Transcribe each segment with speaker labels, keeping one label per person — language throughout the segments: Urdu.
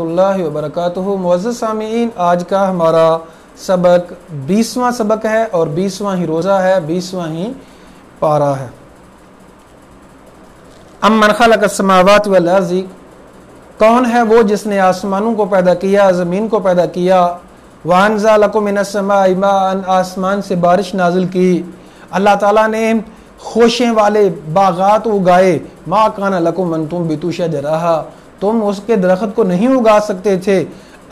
Speaker 1: اللہ وبرکاتہ۔ معزز سامعین، آج کا ہمارا سبق 20واں سبق ہے اور 20واں ہی روزہ ہے، 20واں ہی پارہ ہے۔ امن خلق السماوات والارض، کون ہے وہ جس نے آسمانوں کو پیدا کیا، زمین کو پیدا کیا، وانزل لکم من السماء ماء، آسمان سے بارش نازل کی۔ اللہ تعالیٰ نے خوشیں والے باغات اگائے۔ ما کان لکم ان تنبتوا شجرہا، تم اس کے درخت کو نہیں اگا سکتے تھے،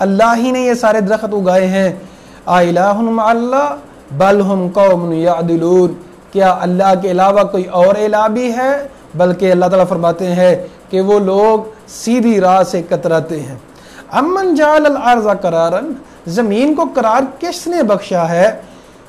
Speaker 1: اللہ ہی نے یہ سارے درخت اگائے ہیں۔ الہ مع اللہ بل ہم قوم یعدلون، کیا اللہ کے علاوہ کوئی اور الہ بھی ہے؟ بلکہ اللہ تعالیٰ فرماتے ہیں کہ وہ لوگ سیدھی راہ سے کتراتے ہیں۔ امن جعل الارض قرارا، زمین کو قرار کس نے بخشا ہے؟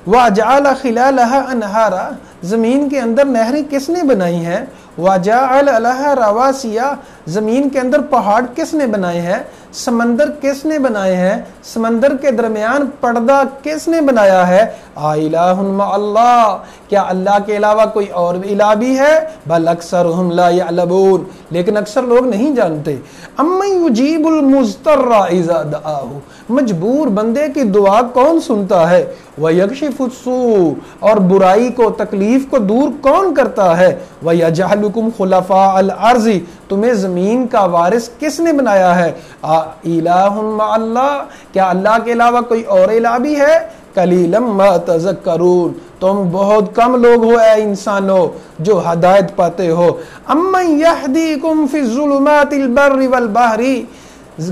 Speaker 1: وجعل خلالها انہارا، زمین کے اندر نہریں کس نے بنائی ہیں؟ وجعل لها رواسیا، زمین کے اندر پہاڑ کس نے بنائے ہیں؟ سمندر کس نے بنائے ہیں؟ سمندر کے درمیان پردہ کس نے بنایا ہے؟ الہ مع اللہ، کیا اللہ کے علاوہ کوئی اور الہ بھی ہے؟ بل اکثرهم لا یعلمون، لیکن اکثر لوگ نہیں جانتے۔ امن یجیب المضطر اذا دعاہ، مجبور بندے کی دعا کون سنتا ہے؟ ویکشف السوء، اور برائی کو تکلیف کو دور کون کرتا ہے؟ ویجعلکم خلفاء الارض، تمہیں زمین کا وارث کس نے بنایا ہے؟ الہ مع اللہ، کیا اللہ کے علاوہ کوئی اور الہ بھی ہے؟ قلیلا ما تذکرون، تم بہت کم لوگ ہو اے انسانوں جو ہدایت پاتے ہو۔ امن یہدیکم فی الظلمات البر والبحر،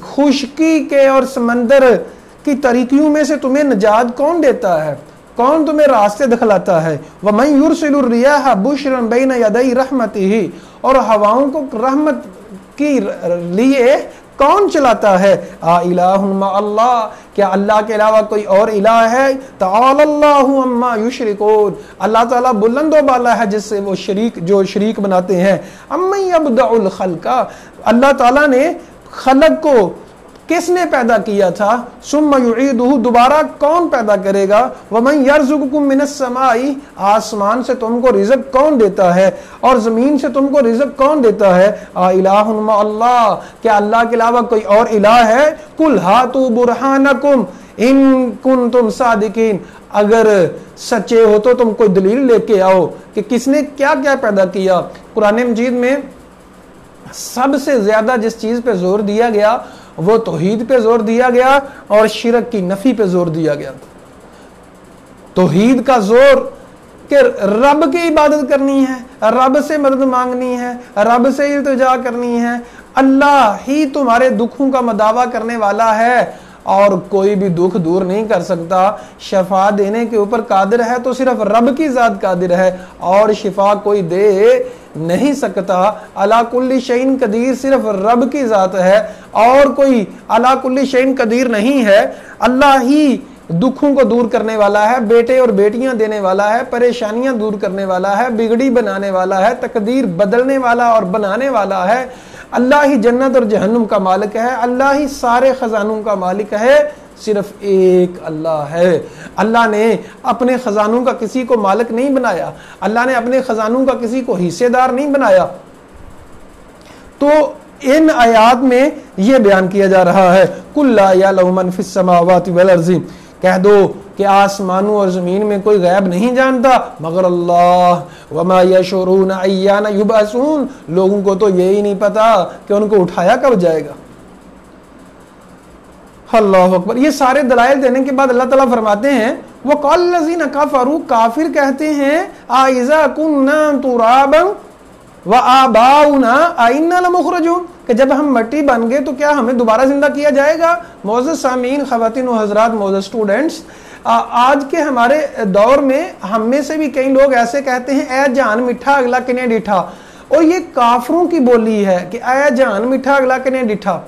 Speaker 1: خشکی کے اور سمندر کی تاریکیوں میں سے تمہیں نجات کون دیتا ہے؟ کون تمہیں راستے دکھلاتا ہے؟ وَمَن يُرْسِلُ الرِّيَاحَ بُشْرًا بَيْنَ يَدَيْ رَحْمَتِهِ، اور ہواؤں کو رحمت کی لیے کون چلاتا ہے؟ الہ مع اللہ، کیا اللہ کے علاوہ کوئی اور الہ ہے؟ تعالی اللہ عما یشرکون، اللہ تعالیٰ بلند و بالا ہے جس سے وہ شریک بناتے ہیں۔ امن یبدأ الخلق، اللہ تعالیٰ نے خلق کو کس نے پیدا کیا تھا؟ ثم یعیدہ، دوبارہ کون پیدا کرے گا؟ ومن یرزقکم من السماء، آسمان سے تم کو رزق کون دیتا ہے اور زمین سے تم کو رزق کون دیتا ہے؟ الہ مع اللہ، کیا اللہ کے علاوہ کوئی اور الہ ہے؟ قل ہاتوا برہانکم ان کنتم صادقین، اگر سچے ہو تو تم کوئی دلیل لے کے آؤ کہ کس نے کیا کیا پیدا کیا۔ قرآن مجید میں سب سے زیادہ جس چیز پہ زور دیا گیا وہ توحید پہ زور دیا گیا اور شرک کی نفی پہ زور دیا گیا۔ توحید کا زور کہ رب کی عبادت کرنی ہے، رب سے مدد مانگنی ہے، رب سے التجا کرنی ہے، اللہ ہی تمہارے دکھوں کا مداوع کرنے والا ہے اور کوئی بھی دکھ دور نہیں کر سکتا۔ شفا دینے کے اوپر قادر ہے تو صرف رب کی ذات قادر ہے، اور شفا کوئی دے نہیں سکتا۔ علی کل شیء قدیر صرف رب کی ذات ہے اور کوئی علی کل شیء قدیر نہیں ہے۔ اللہ ہی دکھوں کو دور کرنے والا ہے، بیٹے اور بیٹیاں دینے والا ہے، پریشانیاں دور کرنے والا ہے، بگڑی بنانے والا ہے، تقدیر بدلنے والا اور بنانے والا ہے۔ اللہ ہی جنت اور جہنم کا مالک ہے، اللہ ہی سارے خزانوں کا مالک ہے، صرف ایک اللہ ہے۔ اللہ نے اپنے خزانوں کا کسی کو مالک نہیں بنایا، اللہ نے اپنے خزانوں کا کسی کو حصے دار نہیں بنایا۔ تو ان آیات میں یہ بیان کیا جا رہا ہے قُل لَا يَعْلَمُ مَن فِي السَّمَاوَاتِ وَالْأَرْضِ، کہہ دو کہ آسمانوں اور زمین میں کوئی غیب نہیں جانتا مگر اللہ، وَمَا يَشْعُرُونَ أَيَّانَ يُبْعَثُونَ، لوگوں کو تو یہی نہیں پتا کہ ان کو اٹھایا کب جائے گا۔ اللہ اکبر۔ یہ سارے دلائل دینے کے بعد اللہ تعالیٰ فرماتے ہیں وَقَالَ الَّذِينَ كَفَرُوا، کافر کہتے ہیں أَإِذَا كُنَّا تُرَابًا وَآبَاؤُنَا أَإِنَّا لَمُخْرَجُونَ، کہ جب ہم مٹی بن گئے تو کیا ہمیں دوبارہ زندہ کیا جائے گا؟ معزز سامعین، خواتین و حضرات، معزز اسٹوڈنٹس، آج کے ہمارے دور میں ہم میں سے بھی کئی لوگ ایسے کہتے ہیں اے جان میٹھا اگلا کنے ڈٹھا، اور یہ کافروں کی بولی ہے کہ اے جان میٹھا اگلا کنے ڈٹھا۔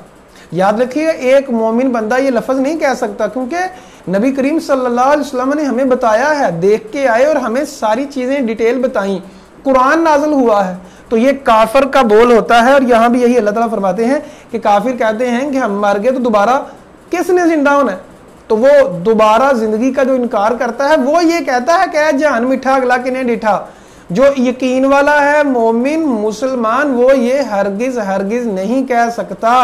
Speaker 1: یاد رکھیے ایک مومن بندہ یہ لفظ نہیں کہہ سکتا، کیونکہ نبی کریم صلی اللہ علیہ وسلم نے ہمیں بتایا ہے، دیکھ کے آئے اور ہمیں ساری چیزیں ڈیٹیل بتائیں، قرآن نازل ہوا ہے۔ تو یہ کافر کا بول ہوتا ہے، اور یہاں بھی یہی اللہ تعالیٰ فرماتے ہیں کہ کافر کہتے ہیں کہ ہم مر گئے تو دوبارہ کس نے زندہ ہونا ہے؟ تو وہ دوبارہ زندگی کا جو انکار کرتا ہے وہ یہ کہتا ہے کہ اے جہان میٹھا اگلا کنے ڈٹھا۔ جو یقین والا ہے مومن مسلمان وہ یہ ہرگز ہرگز نہیں کہہ سکتا،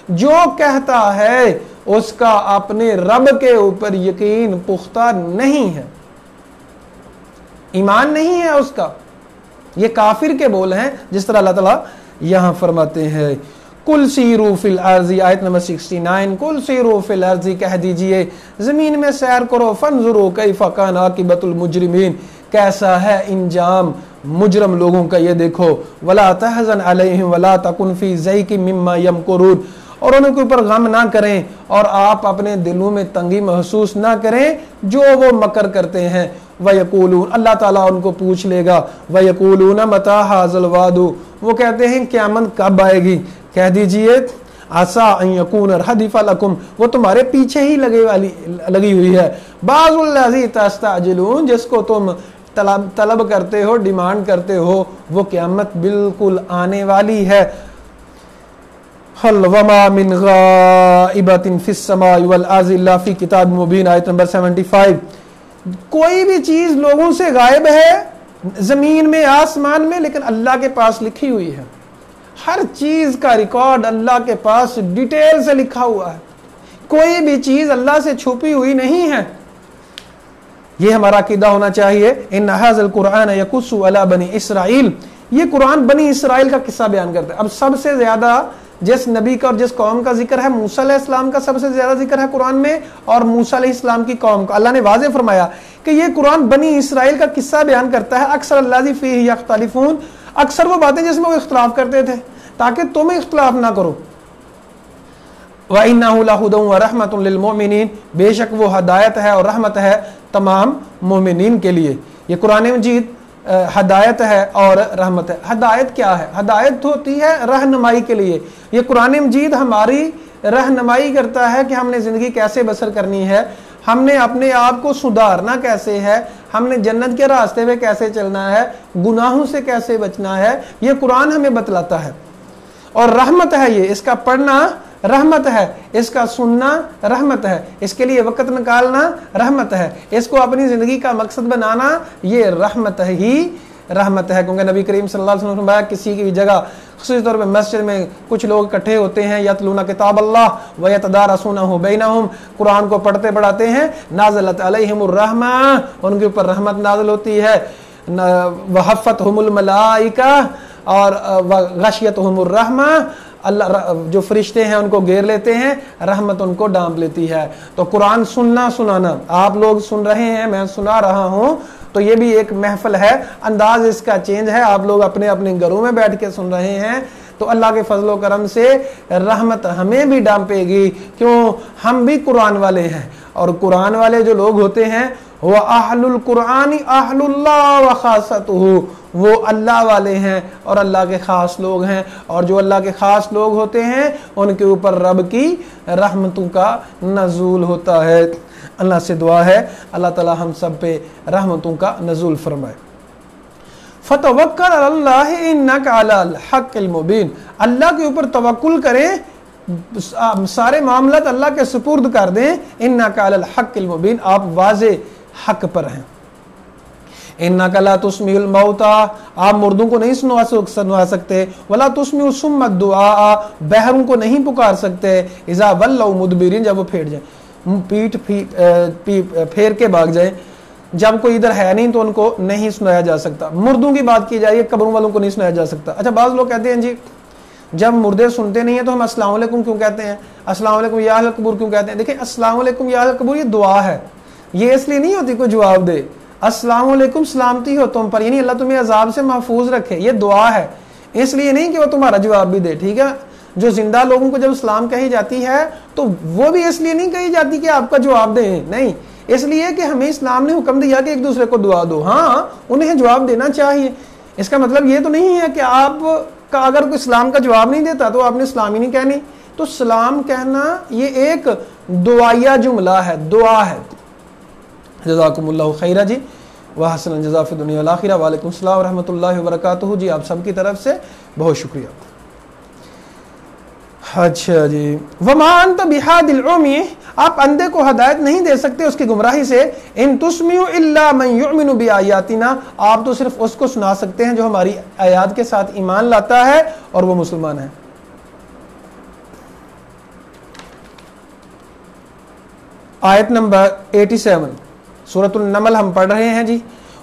Speaker 1: جو کہتا ہے اس کا اپنے رب کے اوپر یقین پختہ نہیں ہے، ایمان نہیں ہے اس کا، یہ کافر کے بول ہیں، جس طرح اللہ تعالیٰ یہاں فرماتے ہیں کل سیرو فی الارض، آیت نمبر 69، کل سیرو فی الارض، کہہ دیجئے زمین میں سیر کرو، فانظروا کیف کان عاقبۃ المجرمین، کیسا ہے انجام مجرم لوگوں کا یہ دیکھو، ولا تحزن علیہم ولا تکن فی ضیق مما یمکرون، اور ان کے اوپر غم نہ کریں اور آپ اپنے دلوں میں تنگی محسوس نہ کریں جو وہ مکر کرتے ہیں، وَيَقُولُونَ، اللہ تعالیٰ ان کو پوچھ لے گا، وَيَقُولُونَ مَتَىٰ هَٰذَا الْوَعْدُ، وہ کہتے ہیں قیامت کب آئے گی، کہہ دیجئے عَسَىٰ أَن يَكُونَ رَدِفَ لَكُمْ، وہ تمہارے پیچھے ہی لگی ہوئی ہے، بَعْضُ الَّذِي تَسْتَعْجِلُونَ، جس کو تم طلب کرتے ہو، ڈیمانڈ کرتے ہو، وہ قیامت بالکل آنے والی ہے۔ وَمَا مِنْ غَائِبَةٍ فِي السَّمَاءِ وَالْأَرْضِ إِلَّا فِي كِتَابٍ مُبِينٍ، آیت نمبر 75۔ کوئی بھی چیز لوگوں سے غائب ہے زمین میں آسمان میں، لیکن اللہ کے پاس لکھی ہوئی ہے، ہر چیز کا ریکارڈ اللہ کے پاس ڈیٹیل سے لکھا ہوا ہے، کوئی بھی چیز اللہ سے چھپی ہوئی نہیں ہے۔ یہ ہمارا عقیدہ ہونا چاہیے۔ ان ھذا القرآن یقص علی بنی اسرائیل، یہ قرآن بنی اسرائیل کا قصہ بیان کرتا ہے۔ اب سب سے زیادہ جس نبی کا اور جس قوم کا ذکر ہے، موسیٰ علیہ السلام کا سب سے زیادہ ذکر ہے قرآن میں، اور موسیٰ علیہ السلام کی قوم کا۔ اللہ نے واضح فرمایا کہ یہ قرآن بنی اسرائیل کا قصہ بیان کرتا ہے، اکثر الذی فیہ یختلفون، اکثر وہ باتیں جس میں وہ اختلاف کرتے تھے تاکہ تم اختلاف نہ کرو۔ وَإِنَّهُ لَهُدًى وَرَحْمَةٌ لِّلْمُؤْمِنِينَ، بے شک وہ ہدایت ہے اور رحمت ہے تمام مومنین کے لیے۔ یہ قرآن مجید ہدایت ہے اور رحمت ہے۔ ہدایت کیا ہے؟ ہدایت ہوتی ہے رہنمائی کے لیے۔ یہ قرآن مجید ہماری رہنمائی کرتا ہے کہ ہم نے زندگی کیسے بسر کرنی ہے، ہم نے اپنے آپ کو سدھارنا کیسے ہے، ہم نے جنت کے راستے پہ کیسے چلنا ہے، گناہوں سے کیسے بچنا ہے، یہ قرآن ہمیں بتلاتا ہے۔ اور رحمت ہے یہ، اس کا پڑھنا رحمت ہے، اس کا سننا رحمت ہے، اس کے لیے وقت نکالنا رحمت ہے، اس کو اپنی زندگی کا مقصد بنانا یہ رحمت ہی رحمت ہے۔ کیونکہ نبی کریم صلی اللہ علیہ وسلم نے فرمایا کسی کی جگہ خصوصی طور پہ مسجد میں کچھ لوگ اکٹھے ہوتے ہیں، یتلون کتاب اللہ ویتدارسونہ بینہم، قرآن کو پڑھتے پڑھاتے ہیں، نازلت علیہم الرحمہ، ان کے اوپر رحمت نازل ہوتی ہے، وحفتہم الملائکہ، اور غشیتہم الرحمہ، اللہ جو فرشتے ہیں ان کو گھیر لیتے ہیں، رحمت ان کو ڈانپ لیتی ہے۔ تو قرآن سننا سنانا، آپ لوگ سن رہے ہیں، میں سنا رہا ہوں، تو یہ بھی ایک محفل ہے، انداز اس کا چینج ہے، آپ لوگ اپنے اپنے گھروں میں بیٹھ کے سن رہے ہیں، تو اللہ کے فضل و کرم سے رحمت ہمیں بھی ڈانپے گی، کیوں؟ ہم بھی قرآن والے ہیں، اور قرآن والے جو لوگ ہوتے ہیں وہ اہل القرآن اہل اللہ وخاصتہ، وہ اللہ والے ہیں اور اللہ کے خاص لوگ ہیں، اور جو اللہ کے خاص لوگ ہوتے ہیں ان کے اوپر رب کی رحمتوں کا نزول ہوتا ہے۔ اللہ سے دعا ہے اللہ تعالی ہم سب پہ رحمتوں کا نزول فرمائے۔ فَتَوَكَّلْ عَلَى اللَّهِ إِنَّكَ عَلَى الْحَقِّ الْمُبِينِ، اللہ کے اوپر توکل کریں، سارے معاملات اللہ کے سپرد کر دیں، إِنَّكَ عَلَى الْحَقِّ الْمُبِينِ، آپ واضح حق پر ہیں۔ إِنَّكَ لَا تُسْمِعُ الْمَوْتَىٰ، آپ مردوں کو نہیں سنوا سکتے، وَلَا تُسْمِعُ الصُّمَّ الدُّعَاءَ، بہروں کو نہیں پکار سکتے، إِذَا وَلَّوْا مُدْبِرِينَ، جب وہ پھیر جائیں، پیٹ پھیر کے بھاگ جائیں، جب کوئی ادھر ہے نہیں تو ان کو نہیں سنایا جا سکتا۔ مردوں کی بات کی جائے، قبروں والوں کو نہیں سنایا جا سکتا۔ اچھا، بعض لوگ کہتے ہیں جی جب مردے سنتے نہیں ہیں تو ہم السلام علیکم کیوں کہتے ہیں، السلام علیکم یا اہل القبور کیوں کہتے ہیں؟ دیکھیں، السلام علیکم یا اہل القبور یہ دعا ہے، یہ اس لیے نہیں ہوتی کوئی جواب دے۔ السلام علیکم سلامتی ہو تم پر، یعنی اللہ تمہیں عذاب سے محفوظ رکھے، یہ دعا ہے، اس لیے نہیں کہ وہ تمہارا جواب بھی دے، ٹھیک ہے؟ جو زندہ لوگوں کو جب سلام کہی جاتی ہے تو وہ بھی اس لیے نہیں کہی جاتی کہ آپ کا جواب دیں، نہیں، اس لیے کہ ہمیں اسلام نے حکم دیا کہ ایک دوسرے کو دعا دو، ہاں انہیں جواب دینا چاہیے۔ اس کا مطلب یہ تو نہیں ہے کہ آپ کا اگر کوئی اسلام کا جواب نہیں دیتا تو آپ نے اسلام ہی نہیں کہنی۔ تو سلام کہنا یہ ایک دعائیہ جملہ ہے، دعا ہے۔ جزاکم اللہ خیرہ جی، وحسن الجزاء فی الدنیا والآخرہ، وعلیکم السلام ورحمۃ اللہ وبرکاتہ جی، آپ سب کی طرف سے بہت شکریہ۔ اچھا جی، وما انت بہاد العمی، آپ اندھے کو ہدایت نہیں دے سکتے اس کی گمراہی سے، ان تسمع الا من یؤمن بآیاتنا، آپ تو صرف اس کو سنا سکتے ہیں جو ہماری آیات کے ساتھ ایمان لاتا ہے اور وہ مسلمان ہے۔ آیت نمبر 87 سورۃ النمل ہم پڑھ رہے ہیں جی.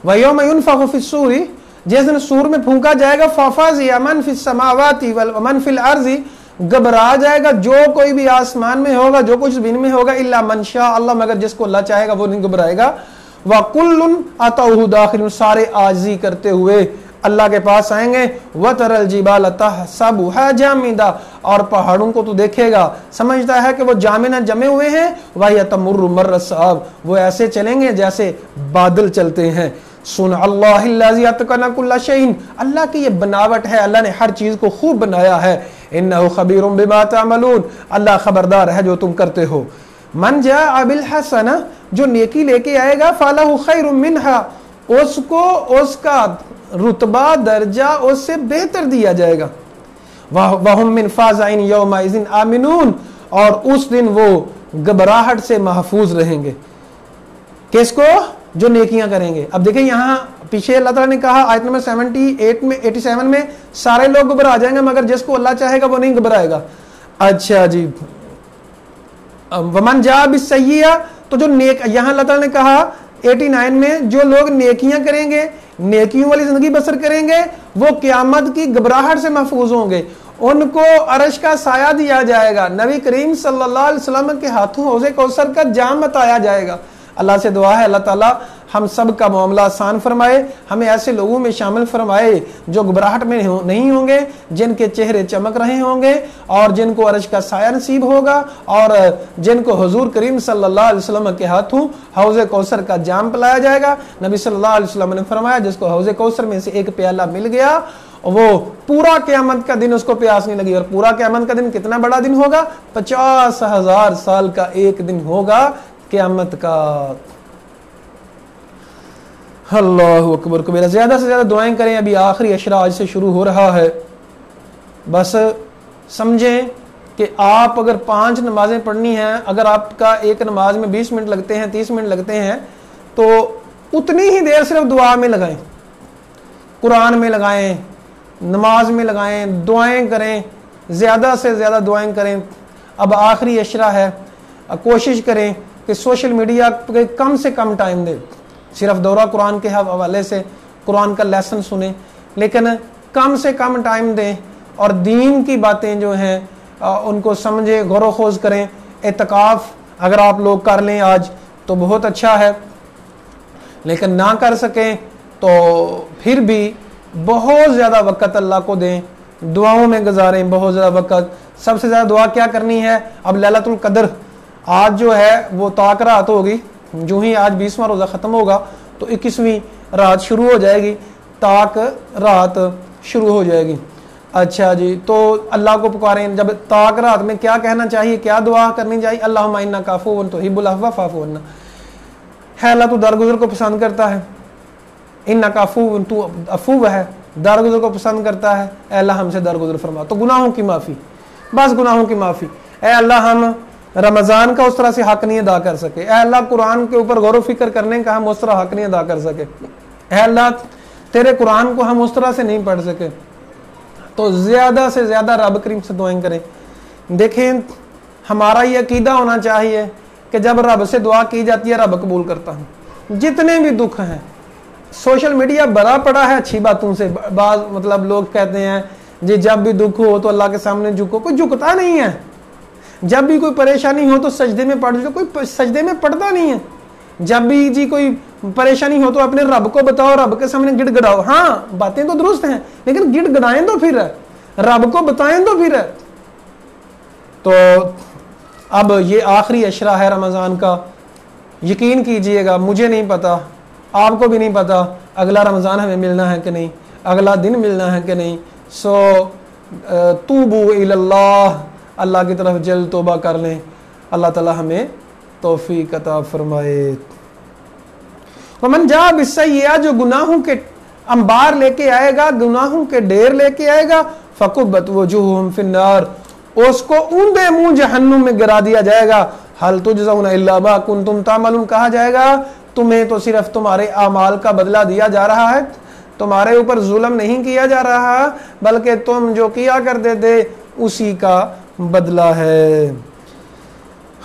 Speaker 1: وَيَوْمَ يُنْفَخُ فِي الصُّورِ جس دن سور میں پھونکا جائے گا فَفَزِعَ مَنْ فِي السَّمَاوَاتِ وَمَنْ فِي الْأَرْضِ گھبرا جائے گا جو کوئی بھی آسمان میں ہوگا جو کچھ زمین میں ہوگا الا من شاء اللہ مگر جس کو اللہ چاہے گا وہ نہیں گھبرائے گا. وَكُلٌّ أَتَوْهُ دَاخِرُونَ سارے عاجزی کرتے ہوئے اللہ کے پاس آئیں گے. وَتَرَى الْجِبَالَ تَحْسَبُهَا جَامِدَةً اور پہاڑوں کو تو دیکھے گا سمجھتا ہے کہ وہ جامدہ جمے ہوئے ہیں. وَهِيَ تَمُرُّ مَرَّ السَّحَابِ وہ ایسے چلیں گے جیسے بادل چلتے ہیں. سُنْعَ اللَّهِ الَّذِي أَتْقَنَ كُلَّ شَيْءٍ اللہ کی یہ بناوٹ ہے اللہ نے ہر چیز کو خوب بنایا ہے. إِنَّهُ خَبِيرٌ بِمَا تَعْمَلُونَ اللہ خبردار ہے جو تم کرتے ہو. مَنْ جَاءَ بِالْحَسَنَةِ جو نیکی لے کے آئے گا فَلَهُ خَيْرٌ مِّنْهَا اس کو اس کا رتبہ درجہ اس سے بہتر دیا جائے گا. وَهُمْ مِنْ فَزَعٍ يَوْمَئِذٍ آمِنُونَ اور اس دن وہ گھبراہٹ سے محفوظ رہیں گے. کس کو؟ جو نیکیاں کریں گے. اب دیکھیں یہاں پیچھے اللہ تعالیٰ نے کہا آیت نمبر 87 میں سارے لوگ گھبرا جائیں گے مگر جس کو اللہ چاہے گا وہ نہیں گھبرائے گا. اچھا جی. وَمَنْ جَاءَ بِالسَّيِّئَةِ تو جو یہاں اللہ تعالیٰ نے کہا 89 میں جو لوگ نیکیاں کریں گے نیکیوں والی زندگی بسر کریں گے وہ قیامت کی گھبراہٹ سے محفوظ ہوں گے. ان کو عرش کا سایہ دیا جائے گا. نبی کریم صلی اللہ علیہ وسلم کے ہاتھوں حوض کوثر کا جام بتایا جائے گا. اللہ سے دعا ہے اللہ تعالیٰ ہم سب کا معاملہ آسان فرمائے ہمیں ایسے لوگوں میں شامل فرمائے جو گھبراہٹ میں نہیں ہوں گے جن کے چہرے چمک رہے ہوں گے اور جن کو عرش کا سایہ نصیب ہوگا اور جن کو حضور کریم صلی اللہ علیہ وسلم کے ہاتھوں حوض کوثر کا جام پلایا جائے گا. نبی صلی اللہ علیہ وسلم نے فرمایا جس کو حوض کوثر میں سے ایک پیالہ مل گیا وہ پورا قیامت کا دن اس کو پیاس نہیں لگی. اور پورا قیامت کا دن کتنا بڑا دن ہوگا 50,000 سال کا ایک دن ہوگا قیامت کا. اللہ اکبر کبیرہ. زیادہ سے زیادہ دعائیں کریں. ابھی آخری عشرہ آج سے شروع ہو رہا ہے. بس سمجھیں کہ آپ اگر 5 نمازیں پڑھنی ہیں اگر آپ کا ایک نماز میں 20 منٹ لگتے ہیں 30 منٹ لگتے ہیں تو اتنی ہی دیر صرف دعا میں لگائیں قرآن میں لگائیں نماز میں لگائیں دعائیں کریں زیادہ سے زیادہ دعائیں کریں. اب آخری عشرہ ہے کوشش کریں کہ سوشل میڈیا پہ کم سے کم ٹائم دیں. صرف دورہ قرآن کے حوالے سے قرآن کا لیسن سنیں لیکن کم سے کم ٹائم دیں اور دین کی باتیں جو ہیں ان کو سمجھیں غور و خوض کریں. اعتکاف اگر آپ لوگ کر لیں آج تو بہت اچھا ہے لیکن نہ کر سکیں تو پھر بھی بہت زیادہ وقت اللہ کو دیں دعاؤں میں گزاریں بہت زیادہ وقت. سب سے زیادہ دعا کیا کرنی ہے؟ اب لیلۃ القدر آج جو ہے وہ طاق رات ہوگی. جو ہی آج 20واں روزہ ختم ہوگا تو 21ویں رات شروع ہو جائے گی طاق رات شروع ہو جائے گی. اچھا جی تو اللہ کو پکاریں. جب طاق رات میں کیا کہنا چاہیے کیا دعا کرنی چاہیے؟ اللہم انک عفو تحب العفو فاعف عنا. ہے اللہ تو درگزر کو پسند کرتا ہے. انک عفو تو عفو ہے درگزر کو پسند کرتا ہے. اے اللہ ہم سے درگزر فرما. تو گناہوں کی معافی بس گناہوں کی معافی. اے اللہ ہم رمضان کا اس طرح سے حق نہیں ادا کر سکے. اے اللہ قرآن کے اوپر غور و فکر کرنے کا ہم اس طرح حق نہیں ادا کر سکے. اے اللہ تیرے قرآن کو ہم اس طرح سے نہیں پڑھ سکے. تو زیادہ سے زیادہ رب کریم سے دعائیں کریں. دیکھیں ہمارا یہ عقیدہ ہونا چاہیے کہ جب رب سے دعا کی جاتی ہے رب قبول کرتا ہے. جتنے بھی دکھ ہیں سوشل میڈیا بھرا پڑا ہے اچھی باتوں سے. بعض لوگ کہتے ہیں جی جب بھی دکھ ہو تو اللہ کے سامنے جھکو. کوئی جھکتا نہیں ہے. جب بھی کوئی پریشانی ہو تو سجدے میں پڑھ جاؤ. کوئی سجدے میں پڑھتا نہیں ہے. جب بھی جی کوئی پریشانی ہو تو اپنے رب کو بتاؤ رب کے سامنے گڑ گڑاؤ. ہاں باتیں تو درست ہیں لیکن گڑ گڑائیں تو پھر رب کو بتائیں تو پھر. تو اب یہ آخری عشرہ ہے رمضان کا. یقین کیجئے گا مجھے نہیں پتا آپ کو بھی نہیں پتا اگلا رمضان ہمیں ملنا ہے کہ نہیں اگلا دن ملنا ہے کہ نہیں. سو توبو اللہ اللہ کی طرف جلد توبہ کر لیں. اللہ تعالی ہمیں توفیق عطا فرمائے. ومن جاء بالسیئۃ جو گناہوں کے انبار لے کے آئے گا گناہوں کے ڈھیر لے کے آئے گا فکبت وجوہہم فی النار اس کو اونڈے منہ جہنم میں گرا دیا جائے گا. حل تجزون الا ما کنتم تعملون کہا جائے گا تمہیں تو صرف تمہارے اعمال کا بدلہ دیا جا رہا ہے. تمہارے اوپر ظلم نہیں کیا جا رہا بلکہ تم جو کیا کرتے تھے اسی کا بدلہ ہے.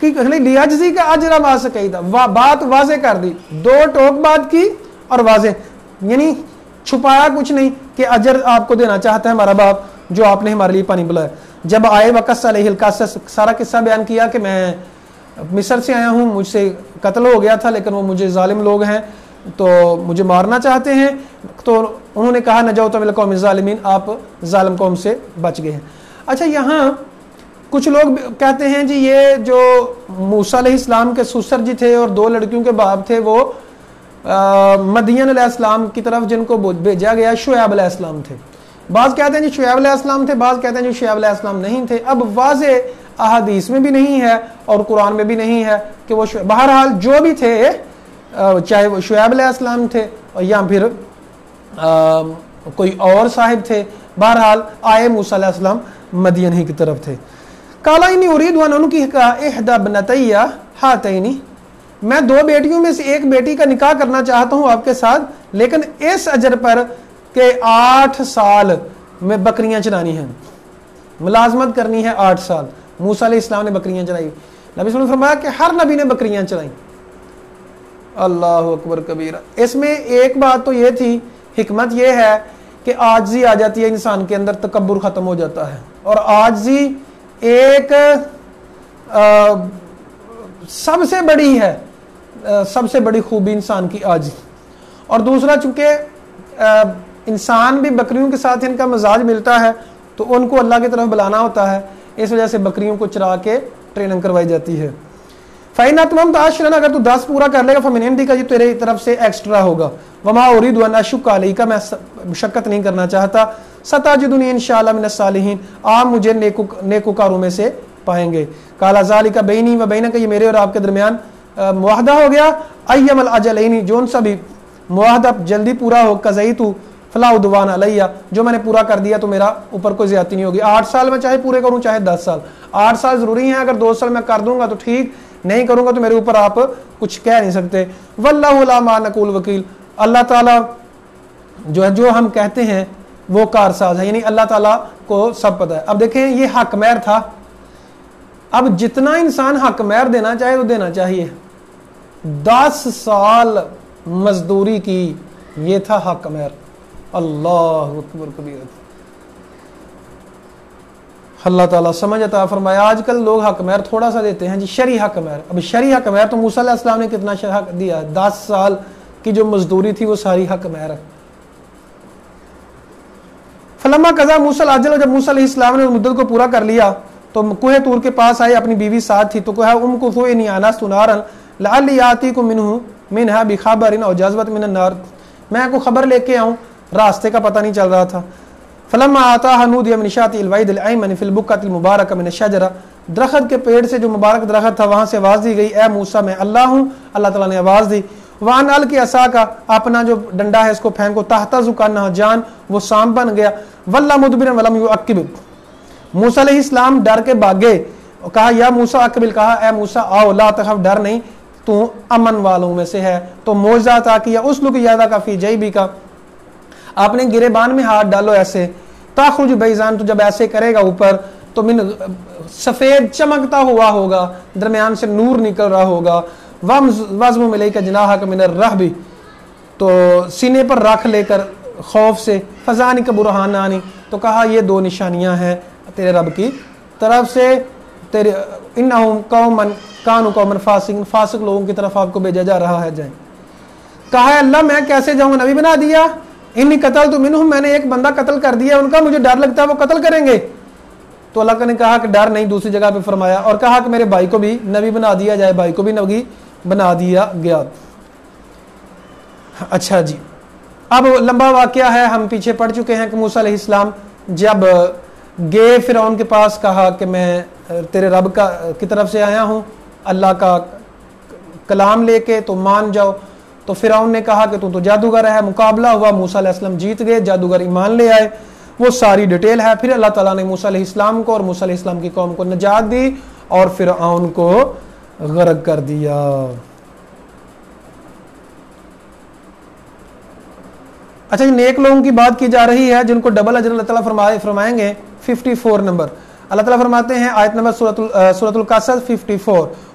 Speaker 1: کہ لیاجزی کا اجر ما سقیت، بات واضح کر دی، دو ٹوک بات کی اور واضح، یعنی چھپایا کچھ نہیں کہ اجر آپ کو دینا چاہتا ہے ہمارا باپ جو آپ نے ہمارے لیے پانی پلایا۔ جب آئے وقص علیہ القصص، سارا قصہ بیان کیا کہ میں مصر سے آیا ہوں، مجھ سے قتل ہو گیا تھا لیکن وہ مجھے ظالم لوگ ہیں تو مجھے مارنا چاہتے ہیں، تو انہوں نے کہا نجوت من القوم الظالمین، آپ ظالم قوم سے بچ گئے ہیں۔ اچھا یہاں کچھ لوگ کہتے ہیں جی یہ جو موسیٰ علیہ السلام کے سسر جی تھے اور دو لڑکیوں کے باپ تھے وہ مدین علیہ السلام کی طرف جن کو بھیجا گیا شعیب علیہ السلام تھے، بعض کہتے ہیں جی شعیب علیہ السلام تھے، بعض کہتے ہیں جی شعیب علیہ السلام نہیں تھے۔ اب واضح احادیث میں بھی نہیں ہے اور قرآن میں بھی نہیں ہے کہ وہ بہرحال جو بھی تھے، چاہے وہ شعیب علیہ السلام تھے یا پھر کوئی اور صاحب تھے، بہرحال آئے موسیٰ علیہ السلام مدین ہی کی طرف تھے۔ قال انی ارید ان انکح احدی ابنتی ہاتین، میں دو بیٹیوں میں سے ایک بیٹی کا نکاح کرنا چاہتا ہوں آپ کے ساتھ، لیکن اس اجر پر کہ 8 سال میں بکریاں چرانی ہیں، ملازمت کرنی ہے 8 سال۔ موسیٰ علیہ السلام نے بکریاں چرائی، نبی صلی اللہ علیہ وسلم نے فرمایا کہ ہر نبی نے بکریاں چرائیں۔ اللہ اکبر کبیرہ۔ اس میں ایک بات تو یہ تھی، حکمت یہ ہے کہ عاجزی آ جاتی ہے انسان کے اندر، تکبر ختم ہو جاتا ہے، اور عاجزی ایک سب سے بڑی ہے، سب سے بڑی خوبی انسان کی عاجزی۔ اور دوسرا چونکہ انسان بھی بکریوں کے ساتھ ان کا مزاج ملتا ہے تو ان کو اللہ کی طرف بلانا ہوتا ہے، اس وجہ سے بکریوں کو چرا کے ٹریننگ کروائی جاتی ہے۔ فَإِنْ أَتْمَمْتَ عَشْرًا، اگر تو 10 پورا کر لے گا فَمِنْ عِنْدِكَ، یہ تیرے طرف سے ایکسٹرا ہوگا۔ وَمَا أُرِيدُ أَنْ أَشُقَّ عَلَيْكَ، میں مشقت نہیں کرنا چاہتا۔ سَتَجِدُنِي إِنْ شَاءَ اللَّهُ مِنَ الصَّالِحِينَ، آپ مجھے نیکوکاروں میں سے پائیں گے۔ قَالَ ذَلِكَ بَيْنِي وَبَيْنَكَ، یہ میرے اور آپ کے درمیان معاہدہ ہو گیا۔ أَيَّمَا الْأَجَلَيْنِ، جون سا بھی معاہدہ جلدی پورا ہو، قَضَيْتُ فَلَا عُدْوَانَ عَلَيَّ، جو میں نے پورا کر دیا تو میرا اوپر کوئی زیادتی نہیں ہوگی۔ 8 سال میں چاہے پورے کروں چاہے 10 سال، 8 سال ضروری ہیں، اگر 2 سال میں کر دوں گا تو ٹھیک، نہیں کروں گا تو میرے اوپر آپ کچھ کہہ نہیں سکتے۔ واللہ علی ما نقول وکیل، اللہ تعالیٰ جو ہے جو ہم کہتے ہیں وہ کارساز ہے، یعنی اللہ تعالیٰ کو سب پتہ ہے۔ اب دیکھیں یہ حق مہر تھا، اب جتنا انسان حق مہر دینا چاہے وہ دینا چاہیے۔ 10 سال مزدوری کی، یہ تھا حق مہر۔ اللہ اکبر کبیر۔ اللہ تعالیٰ سمجھ عطا فرمایا۔ آج کل لوگ حق مہر تھوڑا سا دیتے ہیں جی، شرعی حق مہر۔ اب شرعی حق مہر تو موسیٰ علیہ السلام نے کتنا حق دیا، 10 سال کی جو مزدوری تھی وہ ساری حق مہر ہے۔ فلما قضا موسیٰ الاجل، جب موسیٰ علیہ السلام نے مدت کو پورا کر لیا تو کوہ طور کے پاس آئے، اپنی بیوی ساتھ تھی، تو کہا امکثوا انی آنست نارا لعلی آتیکم منہا بخبر او جذبۃ من النار، میں کو خبر لے کے آؤں، راستے کا پتہ نہیں چل رہا تھا۔ فلما آتاها نودی من شاطئ الوادی الایمن فی البقعۃ المبارکہ من الشجرہ، درخت کے پیڑ سے جو مبارک درخت تھا وہاں سے آواز دی گئی، اے موسیٰ میں اللہ ہوں، اللہ تعالیٰ نے آواز دی۔ وان القی عصاک، اپنا جو ڈنڈا ہے اس کو پھینکو، تہتز کانہا جان، وہ سانپ بن گیا۔ ولا مدبرا ولم یعقب، موسیٰ علیہ السلام ڈر کے بھاگے، کہا یا موسیٰ اقبل، کہا اے موسیٰ آؤ، لا تخف، ڈر نہیں، تو امن والوں میں سے ہے۔ تو معجزہ عطا کیا، اسلک یدک فی جیبک، آپ نے گریبان میں ہاتھ ڈالو ایسے، تخرج بیضاء، تو جب ایسے کرے گا اوپر تو من سفید چمکتا ہوا ہوگا، درمیان سے نور نکل رہا ہوگا۔ وضم الیک جناحک من الرہب، تو سینے پر رکھ لے کر خوف سے، فذانک برہانانی، تو کہا یہ 2 نشانیاں ہیں تیرے رب کی طرف سے، تیرے انہم قوم کانوا قوما فاسقین، فاسق لوگوں کی طرف آپ کو بھیجا جا رہا ہے، جائیں۔ کہا ہے اللہ میں کیسے جاؤں گا، نبی بنا دیا۔ انی قتلت منہم، میں نے ایک بندہ قتل کر دیا ان کا، مجھے ڈر لگتا ہے وہ قتل کریں گے۔ تو اللہ نے کہا کہ ڈر نہیں، دوسری جگہ پہ فرمایا، اور کہا کہ میرے بھائی کو بھی نبی بنا دیا جائے، بھائی کو بھی نبی بنا دیا گیا۔ اچھا جی، اب لمبا واقعہ ہے، ہم پیچھے پڑھ چکے ہیں کہ موسیٰ علیہ السلام جب گئے فرعون کے پاس، کہا کہ میں تیرے رب کی طرف سے آیا ہوں، اللہ کا کلام لے کے، تو مان جاؤ۔ تو فرعون نے کہا کہ تو جادوگر ہے، مقابلہ ہوا، موسیٰ علیہ السلام جیت گئے، جادوگر ایمان لے آئے، وہ ساری ڈیٹیل ہے۔ پھر اللہ تعالیٰ نے موسیٰ علیہ السلام کو اور موسیٰ علیہ السلام کی قوم کو نجات دی اور فرعون کو غرق کر دیا۔ اچھا، نیک لوگوں کی بات کی جا رہی ہے جن کو ڈبل اجر اللہ تعالیٰ فرمائیں گے۔ 54 نمبر اللہ تعالیٰ فرماتے ہیں، آیت نمبر سورۃ القصص 54،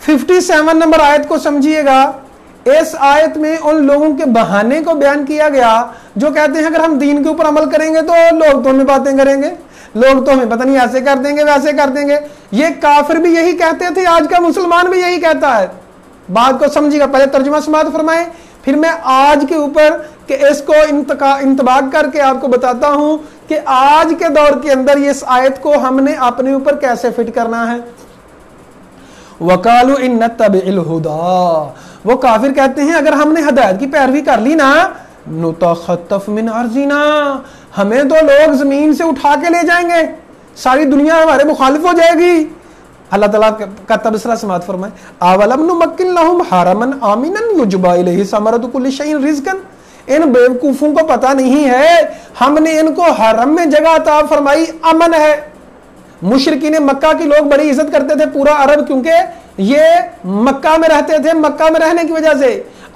Speaker 1: 57 نمبر آیت کو سمجھیے گا. اس آیت میں ان لوگوں کے بہانے کو بیان کیا گیا جو کہتے ہیں اگر ہم دین کے اوپر عمل کریں گے تو لوگ تو ہمیں باتیں کریں گے, لوگ تو ہمیں پتہ نہیں ایسے کر دیں گے ویسے کر دیں گے. یہ کافر بھی یہی کہتے تھے, آج کا مسلمان بھی یہی کہتا ہے. بات کو سمجھیے گا, پہلے ترجمہ سماعت فرمائیں, پھر میں آج کے اوپر کہ اس کو انطباق کر کے آپ کو بتاتا ہوں کہ آج کے دور کے اندر اس آیت کو ہم نے اپنے اوپر کیسے فٹ کرنا ہے. وَقَالُوا إِن نَتَّبِعِ الْهُدَىٰ, وہ کافر کہتے ہیں اگر ہم نے ہدایت کی پیروی کر لی نا, نُتَخَطَّفْ مِنْ أَرْضِنَا, ہمیں تو لوگ زمین سے اٹھا کے لے جائیں گے, ساری دنیا ہمارے مخالف ہو جائے گی. اللہ تعالیٰ کا تبصرہ سماعت فرمائے. اَوَلَمْ نُمَكِّن لَهُمْ حَرَمًا آمِنًا يُجْبَىٰ إِلَيْهِ ثَمَرَةُ كُلِّ شَيْءٍ رِزْقًا, ان بیوقوفوں کو پتہ نہیں ہے ہم نے ان کو حرم میں جگہ عطا فرمائی, امن ہے. مشرکین مکہ کی لوگ بڑی عزت کرتے تھے, پورا عرب, کیونکہ یہ مکہ میں رہتے تھے. مکہ میں رہنے کی وجہ سے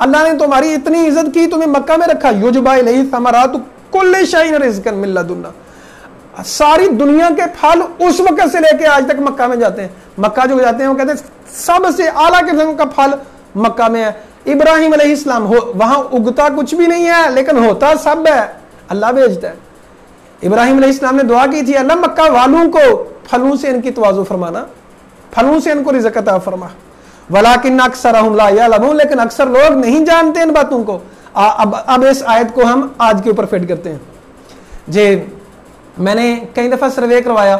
Speaker 1: اللہ نے تمہاری اتنی عزت کی, تمہیں مکہ میں رکھا. یجبا الیہ ثمرات کل شیء رزقا من لدنا, ساری دنیا کے پھل اس وقت سے لے کے آج تک مکہ میں جاتے ہیں. مکہ جو جاتے ہیں وہ کہتے ہیں سب سے اعلیٰ قسم کا پھل مکہ میں ہے. ابراہیم علیہ السلام وہاں اگتا کچھ بھی نہیں ہے لیکن ہوتا سب ہے, اللہ بھیجتا ہے. ابراہیم علیہ السلام نے دعا کی تھی, اللہ مکہ والوں کو پھلوں سے ان کی تواضع فرمانا, پھلوں سے ان کو رزق عطا فرما. ولیکن اکثرہم لا یعلمون, لیکن اکثر لوگ نہیں جانتے ان باتوں کو. اب اس آیت کو ہم آج کے اوپر فٹ کرتے ہیں. جی میں نے کئی دفعہ سروے کروایا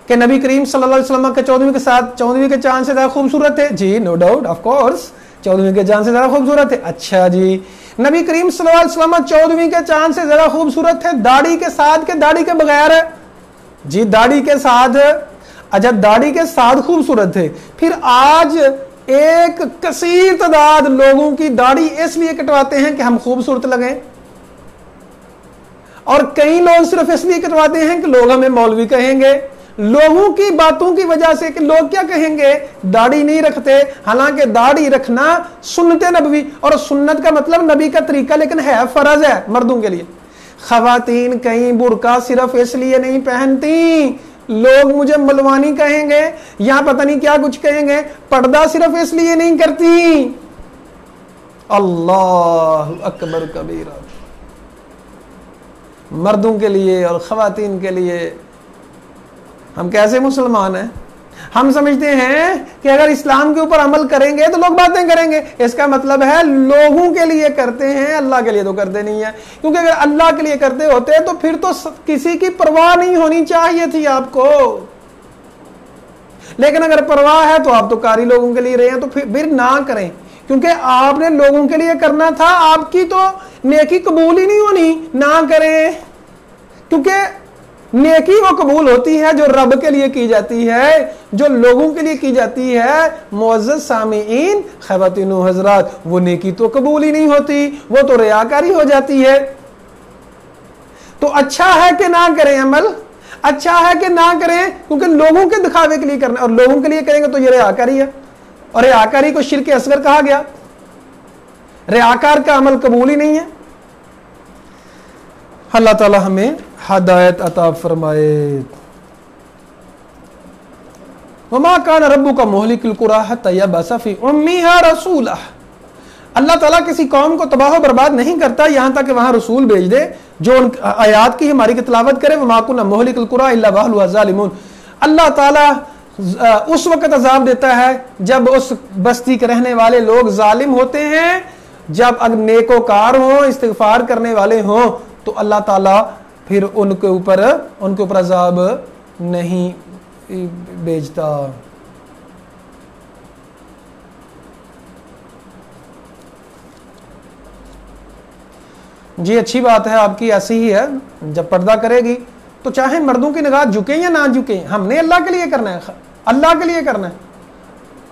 Speaker 1: کہ نبی کریم صلی اللہ علیہ وسلم کے 14ویں کے ساتھ 14ویں کے چاند سے زیادہ خوبصورت تھے. جی نو ڈاؤٹ, آف کورس 14ویں کے چاند سے زیادہ خوبصورت تھے. اچھا جی, نبی کریم صلی اللہ علیہ وسلم 14ویں کے چاند سے زیادہ خوبصورت تھے داڑھی کے ساتھ کہ داڑھی کے بغیر؟ جی داڑھی کے ساتھ. اچھا داڑھی کے ساتھ خوبصورت تھے. پھر آج ایک کثیر تعداد لوگوں کی داڑھی اس لیے کٹواتے ہیں کہ ہم خوبصورت لگیں, اور کئی لوگ صرف اس لیے کٹواتے ہیں کہ لوگ ہمیں مولوی کہیں گے. لوگوں کی باتوں کی وجہ سے کہ لوگ کیا کہیں گے, داڑھی نہیں رکھتے, حالانکہ داڑھی رکھنا سنت نبوی, اور سنت کا مطلب نبی کا طریقہ, لیکن ہے فرض ہے مردوں کے لیے. خواتین کہیں برقع صرف اس لیے نہیں پہنتی, لوگ مجھے ملوانی کہیں گے یا پتہ نہیں کیا کچھ کہیں گے, پردہ صرف اس لیے نہیں کرتی. اللہ اکبر کبیرہ. مردوں کے لیے اور خواتین کے لیے ہم کیسے مسلمان ہیں؟ ہم سمجھتے ہیں کہ اگر اسلام کے اوپر عمل کریں گے تو لوگ باتیں کریں گے. اس کا مطلب ہے لوگوں کے لیے کرتے ہیں, اللہ کے لیے تو کرتے نہیں ہیں. کیونکہ اگر اللہ کے لیے کرتے ہوتے تو پھر تو کسی کی پرواہ نہیں ہونی چاہیے تھی آپ کو. لیکن اگر پرواہ ہے تو آپ تو کاری لوگوں کے لیے رہے ہیں, تو پھر نہ کریں, کیونکہ آپ نے لوگوں کے لیے کرنا تھا, آپ کی تو نیکی قبول ہی نہیں ہونی. نہ کریں, کیونکہ نیکی وہ قبول ہوتی ہے جو رب کے لیے کی جاتی ہے, جو لوگوں کے لیے کی جاتی ہے. معزز سامعین, خواتین و حضرات, وہ نیکی تو قبول ہی نہیں ہوتی, وہ تو ریاکاری ہو جاتی ہے. تو اچھا ہے کہ نہ کریں عمل, اچھا ہے کہ نہ کریں, کیونکہ لوگوں کے دکھاوے کے لیے کرنا, اور لوگوں کے لیے کریں گے تو یہ ریاکاری ہے, اور ریاکاری کو شرک اصغر کہا گیا. ریاکار کا عمل قبول ہی نہیں ہے. اللہ تعالی ہمیں ہدایت عطا فرمائے. وما کان ربک مہلک القری حتی یبعث فی امہا رسولہ, اللہ تعالیٰ کسی قوم کو تباہ و برباد نہیں کرتا یہاں تک کہ وہاں رسول بھیج دے جو ان آیات کی ہماری کی تلاوت کرے. وما کنا مہلک القری الا واہلھا ظالمون, اللہ تعالیٰ اس وقت عذاب دیتا ہے جب اس بستی کے رہنے والے لوگ ظالم ہوتے ہیں. جب اگر نیکوکار ہوں, استغفار کرنے والے ہوں, تو اللہ تعالیٰ پھر ان کے اوپر عذاب نہیں بھیجتا. جی اچھی بات ہے, آپ کی ایسی ہی ہے. جب پردہ کرے گی تو چاہے مردوں کی نگاہ جھکیں یا نہ جھکیں, ہم نے اللہ کے لیے کرنا ہے, اللہ کے لیے کرنا ہے.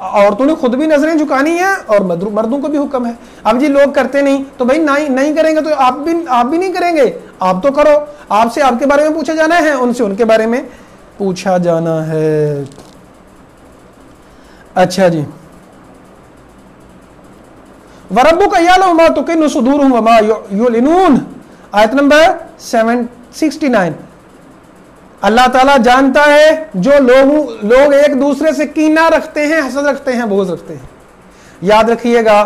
Speaker 1: عورتوں نے خود بھی نظریں جھکانی ہیں اور مردوں کو بھی حکم ہے. اب جی لوگ کرتے نہیں تو بھائی نہیں کریں گے تو آپ بھی نہیں کریں گے, آپ تو کرو. آپ سے آپ کے بارے میں پوچھا جانا ہے, ان سے ان کے بارے میں پوچھا جانا ہے. اچھا جی, وَرَبُّكَ يَعْلَمُ مَا تُكِنُّ صُدُورُهُمْ وَمَا يُعْلِنُونَ, آیت نمبر 69. اللہ تعالیٰ جانتا ہے جو لوگ ایک دوسرے سے کینہ رکھتے ہیں، حسد رکھتے ہیں، بغض رکھتے ہیں. یاد رکھیے گا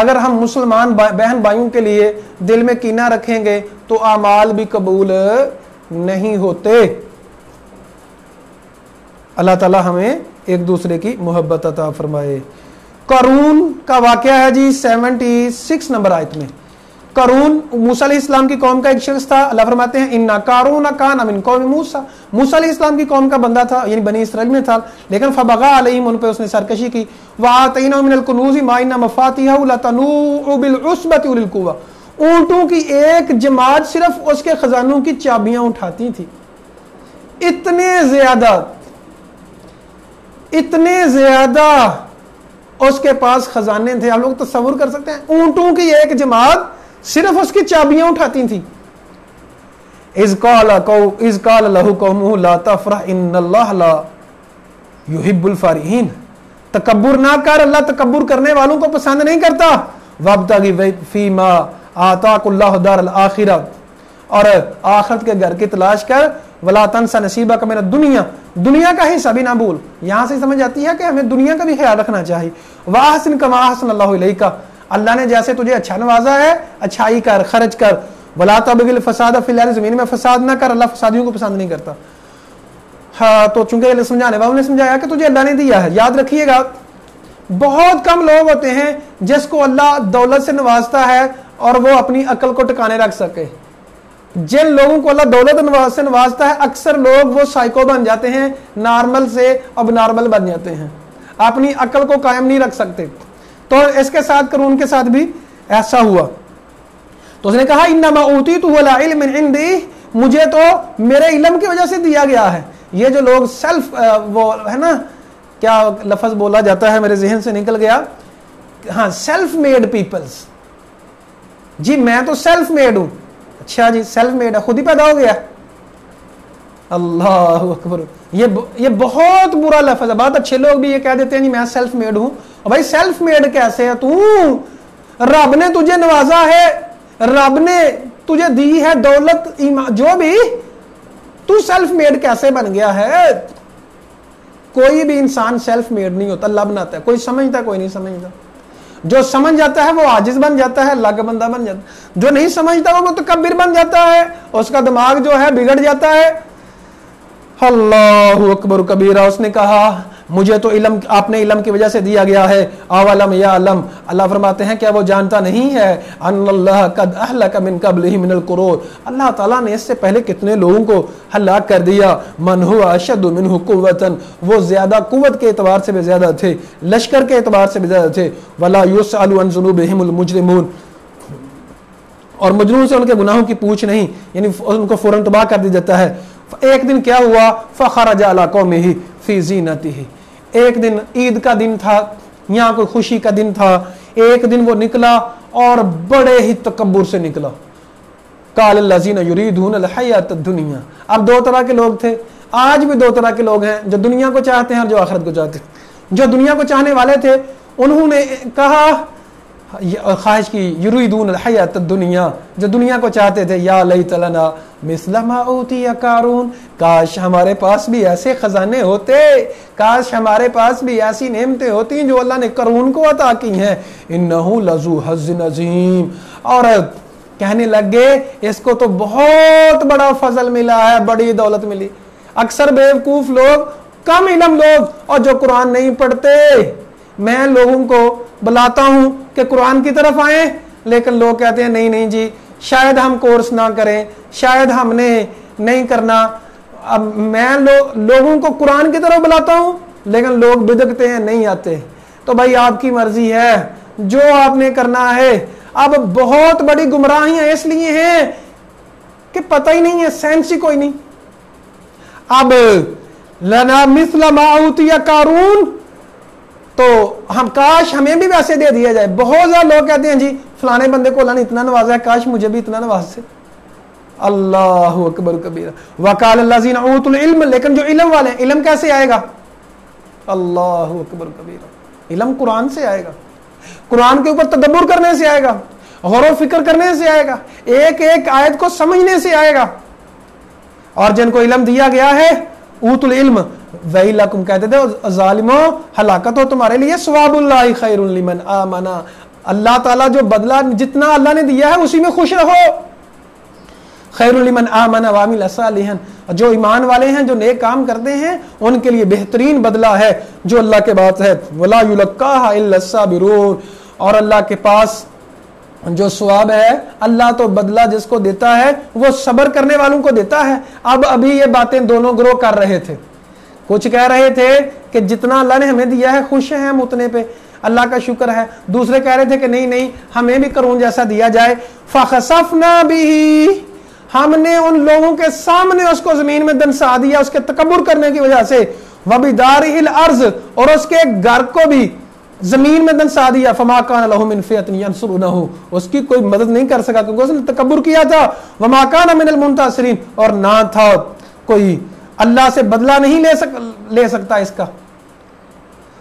Speaker 1: اگر ہم مسلمان بہن بھائیوں کے لیے دل میں کینہ رکھیں گے تو اعمال بھی قبول نہیں ہوتے. اللہ تعالیٰ ہمیں ایک دوسرے کی محبت عطا فرمائے. قارون کا واقعہ ہے جی 76 نمبر آیت میں. قارون موسیٰ علیہ السلام کی قوم کا ایک شخص تھا. اللہ فرماتے ہیں اِنَّ قَارُونَ كَانَ مِن قَوْمِ موسیٰ، موسیٰ علیہ السلام کی قوم کا بندہ تھا، یعنی بنی اسرائیل میں تھا، لیکن فَبَغَىٰ عَلَيْهِمْ، ان پہ اس نے سرکشی کی. وَآتَيْنَاهُ مِنَ الْكُنُوزِ مَا إِنَّ مَفَاتِحَهُ لَتَنُوءُ بِالْعُصْبَةِ أُولِي الْقُوَّةِ. اونٹوں کی ایک جماعت صرف اس کے خزانوں کی چابیاں اٹھاتی تھی. اتنے زیادہ اس کے پاس خزانے تھے. آپ لوگ تصور کر سکتے ہیں اونٹوں کی ایک جماعت صرف اس کی چابیاں اٹھاتی تھیں. اذ قال له قومه لا تفرح ان اللہ لا يحب الفرحین. تکبر نہ کر، اللہ تکبر کرنے والوں کو پسند نہیں کرتا. وابتغ فیما آتاک اللہ دار الآخرہ، اور آخرت کے گھر کی تلاش کر. ولا تنس نصیبک من الدنیا، دنیا کا حصہ بھی نہ بھول. یہاں سے سمجھ آتی ہے کہ ہمیں دنیا کا بھی خیال رکھنا چاہیے. واحسن کما احسن اللہ الیک، اللہ نے جیسے تجھے اچھا نوازا ہے اچھائی کر، خرچ کر. ولا تبغ الفساد فی الارض، زمین میں فساد نہ کر، اللہ فسادیوں کو پسند نہیں کرتا. ہاں تو چونکہ سمجھانے والوں نے سمجھایا کہ تجھے اللہ نے دیا ہے. یاد رکھیے گا بہت کم لوگ ہوتے ہیں جس کو اللہ دولت سے نوازتا ہے اور وہ اپنی عقل کو ٹکانے رکھ سکے. جن لوگوں کو اللہ دولت سے نوازتا ہے اکثر لوگ وہ سائیکو بن جاتے ہیں، نارمل سے اب نارمل بن جاتے ہیں، اپنی عقل کو قائم نہیں رکھ سکتے. تو اس کے ساتھ قارون کے ساتھ بھی ایسا ہوا. تو اس نے کہا انما اوتیتہ علی علم عندی، مجھے تو میرے علم کی وجہ سے دیا گیا ہے. یہ جو لوگ سیلف وہ ہے نا، کیا لفظ بولا جاتا ہے میرے ذہن سے نکل گیا، ہاں سیلف میڈ پیپلز. جی میں تو سیلف میڈ ہوں. اچھا جی سیلف میڈ ہے، خود ہی پیدا ہو گیا. اللہ اکبر، یہ بہت برا لفظ ہے. بہت اچھے لوگ بھی یہ کہہ دیتے ہیں جی میں سیلف میڈ ہوں. بھائی سیلف میڈ کیسے ہے تو؟ رب نے تجھے نوازا ہے، رب نے تجھے دی ہے دولت، ایمان، جو بھی، تو سیلف میڈ کیسے بن گیا ہے؟ کوئی بھی انسان سیلف میڈ نہیں ہوتا، اللہ بناتا ہے. کوئی سمجھتا ہے، کوئی نہیں سمجھتا. جو سمجھ جاتا ہے وہ عاجز بن جاتا ہے، اللہ کا بندہ بن جاتا ہے. جو نہیں سمجھتا وہ متکبر بن جاتا ہے، اس کا دماغ جو ہے بگڑ جاتا ہے. اللہ اکبر کبیرہ. اس نے کہا مجھے تو علم آپ نے علم کی وجہ سے دیا گیا ہے. اولم یعلم، اللہ فرماتے ہیں کیا وہ جانتا نہیں ہے ان اللہ قد اہلک من قبلہ من القرون، اللہ تعالیٰ نے اس سے پہلے کتنے لوگوں کو ہلاک کر دیا. من هو اشد منہ قوتا، وہ زیادہ قوت کے اعتبار سے بھی زیادہ تھے، لشکر کے اعتبار سے بھی زیادہ تھے. ولا یسأل عن ذنوبہم المجرمون، اور مجرموں سے ان کے گناہوں کی پوچھ نہیں، یعنی ان کو فوراً تباہ کر دیا جاتا ہے. ایک دن کیا ہوا، فخرج علی قومہ فی زینتہ، ایک دن عید کا دن تھا، یہاں کوئی خوشی کا دن تھا. ایک دن وہ نکلا اور بڑے ہی تکبر سے نکلا. قال الذین یریدون الحیاۃ الدنیا. اب دو طرح کے لوگ تھے، آج بھی دو طرح کے لوگ ہیں، جو دنیا کو چاہتے ہیں اور جو آخرت کو چاہتے ہیں. جو دنیا کو چاہنے والے تھے انہوں نے کہا خواہش کی یریدون الحیاۃ الدنیا، جو دنیا کو چاہتے تھے، یا لیت لنا مثل ما اوتی قارون، کاش ہمارے پاس بھی ایسے خزانے ہوتے، کاش ہمارے پاس بھی ایسی نعمتیں ہوتی جو اللہ نے قارون کو عطا کی ہیں. انہ لذو حظ عظیم، اور کہنے لگ گئے اس کو تو بہت بڑا فضل ملا ہے، بڑی دولت ملی. اکثر بیوقوف لوگ، کم علم لوگ، اور جو قرآن نہیں پڑھتے، میں لوگوں کو بلاتا ہوں کہ قرآن کی طرف آئیں، لیکن لوگ کہتے ہیں نہیں نہیں جی شاید ہم کورس نہ کریں، شاید ہم نے نہیں کرنا. اب میں لوگوں کو قرآن کی طرف بلاتا ہوں لیکن لوگ بدکتے ہیں، نہیں آتے. تو بھائی آپ کی مرضی ہے، جو آپ نے کرنا ہے. اب بہت بڑی گمراہیاں اس لیے ہیں کہ پتہ ہی نہیں ہے، سینس ہی کوئی نہیں. اب لنا مثل ما اوتی قارون، تو ہم کاش ہمیں بھی ویسے دے دیا جائے. بہت زیادہ لوگ کہتے ہیں جی فلانے بندے کو اللہ نے اتنا نوازا ہے، کاش مجھے بھی اتنا نواز سے. اللہ اکبر کبیرہ. وقال الذین اوتوا العلم، لیکن جو علم والے ہیں، علم کیسے آئے گا؟ اللہ اکبر کبیرہ. علم قرآن سے آئے گا، قرآن کے اوپر تدبر کرنے سے آئے گا، غور و فکر کرنے سے آئے گا، ایک ایک آیت کو سمجھنے سے آئے گا. اور جن کو علم دیا گیا ہے اوتل علم ویلکم کہتے تھے ظالموں ہلاکت ہو تمہارے لیے، ثواب اللہ خیر لمن آمن، اللہ تعالیٰ جو بدلہ جتنا اللہ نے دیا ہے اسی میں خوش رہو، خیر لمن آمن وعمل صالحا، جو ایمان والے ہیں جو نیک کام کرتے ہیں ان کے لیے بہترین بدلہ ہے جو اللہ کے بعد ہے، ولا یلقاها الا الصابرون، اور اللہ کے پاس جو ثواب ہے اللہ تو بدلہ جس کو دیتا ہے وہ صبر کرنے والوں کو دیتا ہے۔ اب ابھی یہ باتیں دونوں گروہ کر رہے تھے، کچھ کہہ رہے تھے کہ جتنا اللہ نے ہمیں دیا ہے خوش ہیں ہم اتنے پہ، اللہ کا شکر ہے، دوسرے کہہ رہے تھے کہ نہیں نہیں ہمیں بھی قارون جیسا دیا جائے، فخسفنا به، ہم نے ان لوگوں کے سامنے اس کو زمین میں دنسا دیا اس کے تکبر کرنے کی وجہ سے، وبدارہ الارض، اور اس کے گھر کو بھی زمین میں دنسا دیا، فما کان لہ من فئۃ ینصرونہ، اس کی کوئی مدد نہیں کر سکا کیونکہ اس نے تکبر کیا تھا، وما کان من المنتصرین، اور نہ تھا کوئی اللہ سے بدلہ نہیں لے سکتا اس کا،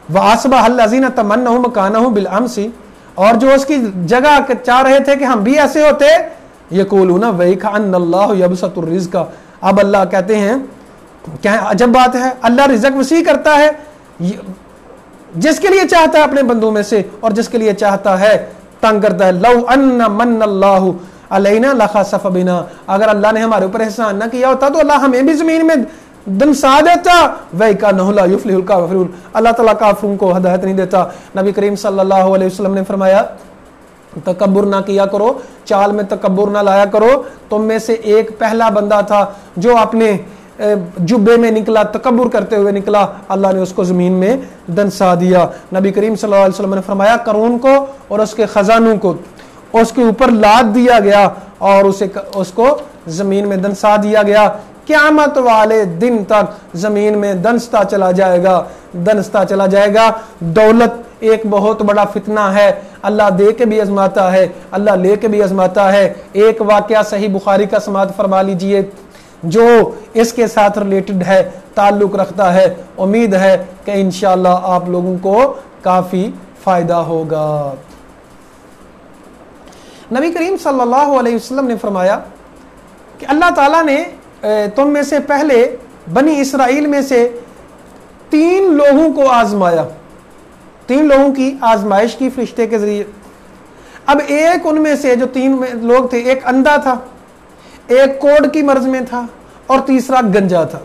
Speaker 1: وَأَصْبَحَ الَّذِينَ تَمَنَّوْا مَكَانَهُ بِالْأَمْسِ، اور جو اس کی جگہ چاہ رہے تھے کہ ہم بھی ایسے ہوتے، یقولون وَيْكَأَنَّ اللَّهُ يَبْسُطُ الرِّزْقَ، اب اللہ کہتے ہیں کیا عجب بات ہے، اللہ رزق وسیع کرتا ہے جس کے لیے چاہتا ہے اپنے بندوں میں سے، اور جس کے لیے چاہتا ہے تنگ کرتا ہے، لو ان من اللہ علینا لخسف بنا، اگر اللہ نے ہمارے اوپر احسان نہ کیا ہوتا تو اللہ ہمیں بھی زمین میں دنسا دیتا، وَإِنَّهُ لَا يُفْلِحُ الْكَافِرُونَ، اللہ تعالیٰ کافروں کو ہدایت نہیں دیتا۔ نبی کریم صلی اللہ علیہ وسلم نے فرمایا تکبر نہ کیا کرو، چال میں تکبر نہ لایا کرو، تم میں سے ایک پہلا بندہ تھا جو اپنے جبے میں نکلا تکبر کرتے ہوئے نکلا، اللہ نے اس کو زمین میں دنسا دیا۔ نبی کریم صلی اللہ علیہ وسلم نے فرمایا قارون کو اور اس کے خزانوں کو اس کے اوپر لاد دیا گیا اور اس کو زمین میں دنسا دیا گیا، قیامت والے دن تک زمین میں دنستا چلا جائے گا، دنستا چلا جائے گا۔ دولت ایک بہت بڑا فتنہ ہے، اللہ دے کے بھی آزماتا ہے، اللہ لے کے بھی آزماتا ہے۔ ایک واقعہ صحیح بخاری کا سماعت فرما لیجئے جو اس کے ساتھ ریلیٹڈ ہے، تعلق رکھتا ہے، امید ہے کہ انشاءاللہ آپ لوگوں کو کافی فائدہ ہوگا۔ نبی کریم صلی اللہ علیہ وسلم نے فرمایا کہ اللہ تعالیٰ نے تم میں سے پہلے بنی اسرائیل میں سے 3 لوگوں کو آزمایا، 3 لوگوں کی آزمائش کی فرشتے کے ذریعے۔ اب ایک ان میں سے جو 3 لوگ تھے، ایک اندھا تھا، ایک کوڑ کی مرض میں تھا، اور تیسرا گنجا تھا۔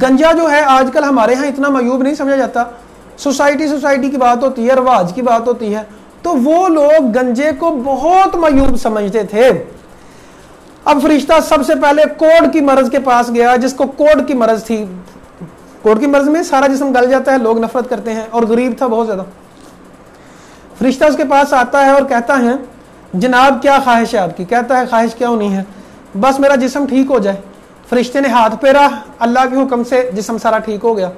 Speaker 1: گنجا جو ہے آج کل ہمارے ہاں اتنا معیوب نہیں سمجھا جاتا، سوسائٹی کی بات ہوتی ہے، رواج کی بات ہوتی ہے، تو وہ لوگ گنجے کو بہت معیوب سمجھتے تھے۔ اب فرشتہ سب سے پہلے کوڑ کی مرض کے پاس گیا، جس کو کوڑ کی مرض تھی، کوڑ کی مرض میں سارا جسم گل جاتا ہے، لوگ نفرت کرتے ہیں، اور غریب تھا بہت زیادہ۔ فرشتہ اس کے پاس آتا ہے اور کہتا ہے جناب کیا خواہش ہے آپ کی؟ کہتا ہے خواہش کیا نہیں ہے، بس میرا جسم ٹھیک ہو جائے۔ فرشتے نے ہاتھ پھیرا، اللہ کے حکم سے جسم سارا ٹھیک ہو گیا۔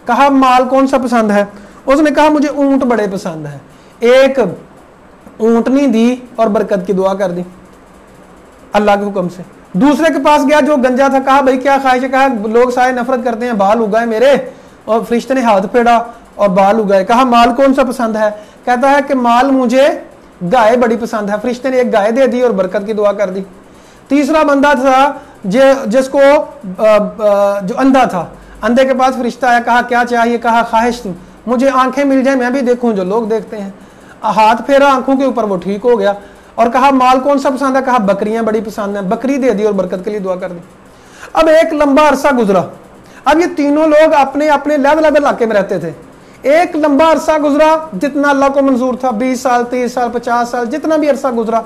Speaker 1: کہا مال کون سا پسند ہے؟ اس نے کہا مجھے اونٹ بڑے پسند ہے۔ ایک اونٹنی دی اور برکت کی دعا کر دی اللہ کے حکم سے۔ دوسرے کے پاس گیا جو گنجا تھا، کہا بھائی کیا خواہش ہے؟ کہا لوگ سارے نفرت کرتے ہیں، بال اگائے میرے، اور فرشتے نے ہاتھ پھیرا اور بال اگائے۔ کہا مال کون سا پسند ہے؟ کہتا ہے کہ مال مجھے گائے بڑی پسند ہے۔ فرشتے نے ایک گائے دے دی اور برکت کی دعا کر دی۔ تیسرا بندہ تھا جس کو جو اندھا تھا، اندھے کے پاس فرشتہ آیا، کہا کیا چاہیے؟ کہا خواہش مجھے آنکھیں مل جائیں، میں بھی دیکھوں جو لوگ دیکھتے ہیں۔ ہاتھ پھیرا آنکھوں کے اوپر، وہ ٹھیک ہو گیا۔ اور کہا مال کون سا پسند ہے؟ کہا بکریاں بڑی پسند ہیں، بکری دے دی اور برکت کے لیے دعا کر دی۔ اب ایک لمبا عرصہ گزرا، اب یہ تینوں لوگ اپنے اپنے علیحدہ علاقے میں رہتے تھے۔ ایک لمبا عرصہ گزرا جتنا اللہ کو منظور تھا، 20 سال 30 سال 50 سال جتنا بھی عرصہ گزرا،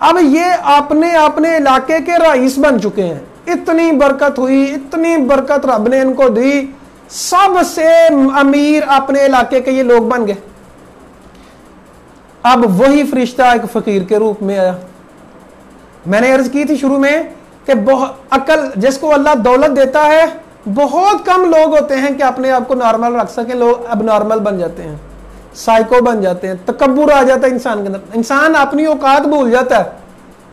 Speaker 1: اب یہ اپنے علاقے کے رئیس بن چکے ہیں۔ اتنی برکت ہوئی، اتنی برکت رب نے ان کو دی، سب سے امیر اپنے علاقے کے یہ لوگ بن گئے۔ اب وہی فرشتہ ایک فقیر کے روپ میں آیا۔ میں نے عرض کی تھی شروع میں کہ عقل جس کو اللہ دولت دیتا ہے، بہت کم لوگ ہوتے ہیں کہ اپنے آپ کو نارمل رکھ سکیں، لوگ اب نارمل بن جاتے ہیں، سائیکو بن جاتے ہیں، تکبر آ جاتا ہے انسان کے اندر، انسان اپنی اوقات بھول جاتا ہے۔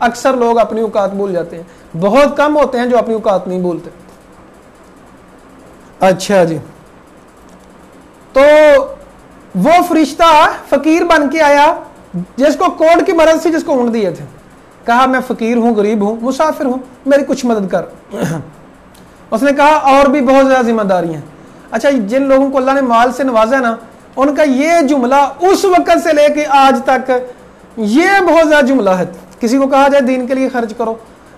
Speaker 1: اکثر لوگ اپنی اوقات بھول جاتے ہیں، بہت کم ہوتے ہیں جو اپنی اوقات نہیں بھولتے۔ اچھا جی، تو وہ فرشتہ فقیر بن کے آیا جس کو کوڑ کی مرض سے جس کو اونٹ دیے تھے۔ کہا میں فقیر ہوں، غریب ہوں، مسافر ہوں، میری کچھ مدد کر۔ اس نے کہا اور بھی بہت زیادہ ذمہ داری ہیں۔ اچھا جن لوگوں کو اللہ نے مال سے نوازا ہے نا، ان کا یہ جملہ اس وقت سے لے کے آج تک یہ بہت زیادہ جملہ ہے۔ کسی کو کہا جائے دین کے لیے خرچ کرو،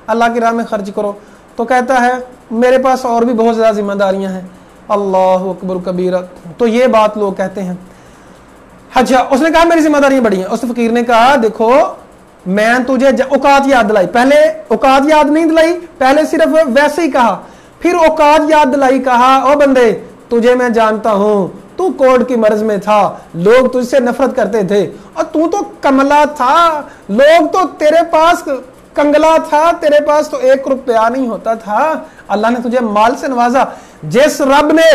Speaker 1: اللہ کی راہ میں خرچ کرو، تو کہتا ہے میرے پاس اور بھی بہت زیادہ ذمہ داریاں ہیں۔ اللہ اکبر کبیرہ، تو یہ بات لوگ کہتے ہیں۔ اچھا اس نے کہا میری ذمہ داریاں بڑی ہیں۔ اس فقیر نے کہا دیکھو میں تجھے اوقات یاد دلائی، پہلے اوقات یاد نہیں دلائی، پہلے صرف ویسے ہی کہا، پھر اوقات یاد دلائی، کہا او بندے تجھے میں جانتا ہوں، تو کوڑ کی مرض میں تھا، لوگ تجھ سے نفرت کرتے تھے، اور تو کملا تھا، لوگ تو تیرے پاس کنگلا تھا، تیرے پاس تو 1 روپیہ نہیں ہوتا تھا، اللہ نے تجھے مال سے نوازا۔ جس رب نے،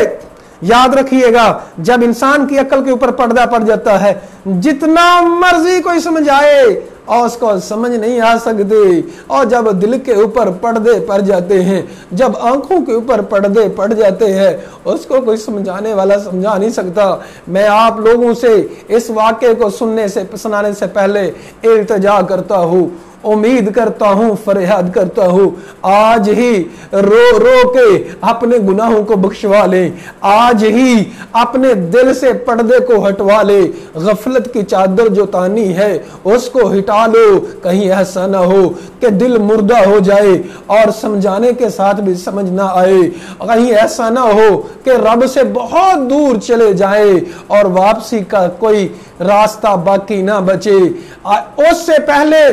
Speaker 1: یاد رکھیے گا جب انسان کی عقل کے اوپر پردہ پڑ جاتا ہے، جتنا مرضی کوئی سمجھائے اور اس کو سمجھ نہیں آ سکتے، اور جب دل کے اوپر پردے پڑ جاتے ہیں، جب آنکھوں کے اوپر پردے پڑ جاتے ہیں، اس کو کوئی سمجھانے والا سمجھا نہیں سکتا۔ میں آپ لوگوں سے اس واقعے کو سنانے سے پہلے التجا کرتا ہوں، امید کرتا ہوں، فریاد کرتا ہوں، آج ہی رو رو کے اپنے گناہوں کو بخشوا لے، آج ہی اپنے دل سے پردے کو ہٹوا لے، غفلت کی چادر جو تانی ہے اس کو ہٹا لو، کہیں ایسا نہ ہو کہ دل مردہ ہو جائے اور سمجھانے کے ساتھ بھی سمجھ نہ آئے، کہیں ایسا نہ ہو کہ رب سے بہت دور چلے جائے اور واپسی کا کوئی راستہ باقی نہ بچے۔ اس سے پہلے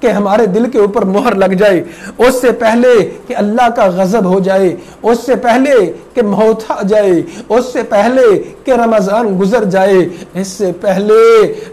Speaker 1: کہ ہمارے دل کے اوپر مہر لگ جائے، اس سے پہلے کہ اللہ کا غضب ہو جائے، اس سے پہلے کہ موت آ جائے، اس سے پہلے کہ رمضان گزر جائے، اس سے پہلے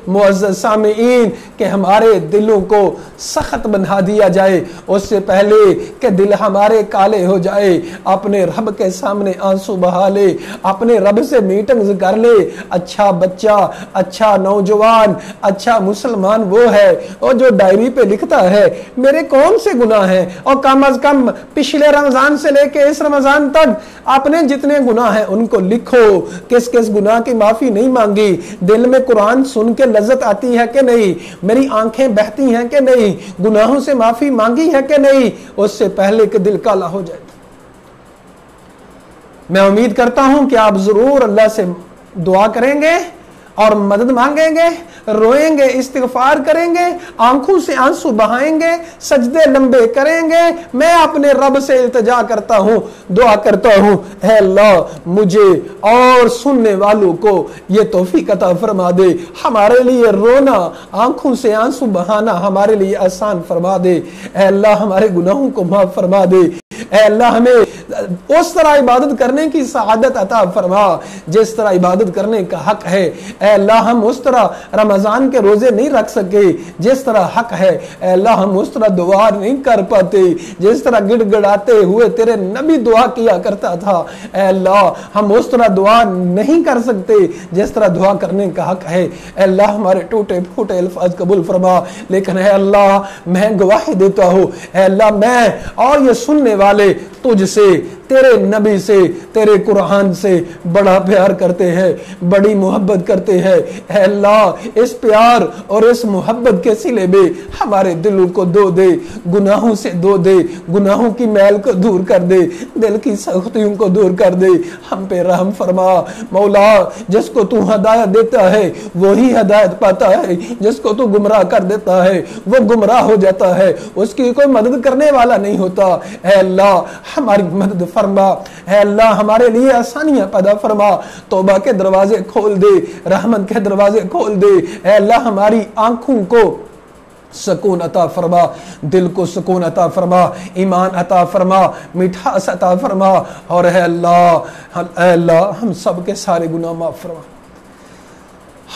Speaker 1: معزز سامعین کہ ہمارے دلوں کو سخت بنا دیا جائے، اس سے پہلے کہ دل ہمارے کالے ہو جائے، اپنے رب کے سامنے آنسو بہا لے، اپنے رب سے میٹنگز کر لے۔ اچھا بچہ، اچھا نوجوان، اچھا مسلمان وہ ہے اور جو ڈائری پہ لکھتا ہے میرے کون سے گناہ ہیں، اور کم از کم پچھلے رمضان سے لے کے اس رمضان تک اپنے جتنے گناہ ہیں ان کو لکھو، کس کس گناہ کی معافی نہیں مانگی، دل میں قرآن سن کے لذت آتی ہے کہ نہیں، میری آنکھیں بہتی ہیں کہ نہیں، گناہوں سے معافی مانگی ہے کہ نہیں، اس سے پہلے کہ دل کالا ہو جائے۔ میں امید کرتا ہوں کہ آپ ضرور اللہ سے دعا کریں گے اور مدد مانگیں گے، روئیں گے، استغفار کریں گے، آنکھوں سے آنسو بہائیں گے، سجدے لمبے کریں گے۔ میں اپنے رب سے التجا کرتا ہوں، دعا کرتا ہوں، اے اللہ مجھے اور سننے والوں کو یہ توفیق عطا فرما دے، ہمارے لیے رونا، آنکھوں سے آنسو بہانا ہمارے لیے آسان فرما دے، اے اللہ ہمارے گناہوں کو معاف فرما دے، اے اللہ ہمیں اس طرح عبادت کرنے کی سعادت عطا فرما جس طرح عبادت کرنے کا حق ہے، اے اللہ ہم اس طرح رمضان کے روزے نہیں رکھ سکے جس طرح حق ہے، اے اللہ ہم اس طرح دعا نہیں کر پاتے جس طرح گڑ گڑاتے ہوئے تیرے نبی دعا کیا کرتا تھا، اے اللہ ہم اس طرح دعا نہیں کر سکتے جس طرح دعا کرنے کا حق ہے، اے اللہ ہمارے ٹوٹے پھوٹے الفاظ قبول فرما، لیکن اے اللہ میں گواہی دیتا ہوں، اے اللہ میں اور یہ سننے والے تجھ سے، تیرے نبی سے، تیرے قرآن سے بڑا پیار کرتے ہیں، بڑی محبت کرتے ہیں، اے اللہ اس پیار اور اس محبت کے صلے میں ہمارے دلوں کو دھو دے، گناہوں سے دھو دے، گناہوں کی میل کو دور کر دے، دل کی سختیوں کو دور کر دے، ہم پہ رحم فرما مولا، جس کو تو ہدایت دیتا ہے وہی ہدایت پاتا ہے، جس کو تو گمراہ کر دیتا ہے وہ گمراہ ہو جاتا ہے، اس کی کوئی مدد کرنے والا نہیں ہوتا، اے اللہ ہماری مدد فرما، اے اللہ ہمارے لیے آسانیاں پیدا فرما، توبہ کے دروازے کھول دے، رحمت کے دروازے کھول دے، اے اللہ ہماری آنکھوں کو سکون عطا فرما، دل کو سکون عطا فرما، ایمان عطا فرما، مٹھاس عطا فرما، اور اے اللہ ہم سب کے سارے گناہ معاف فرما۔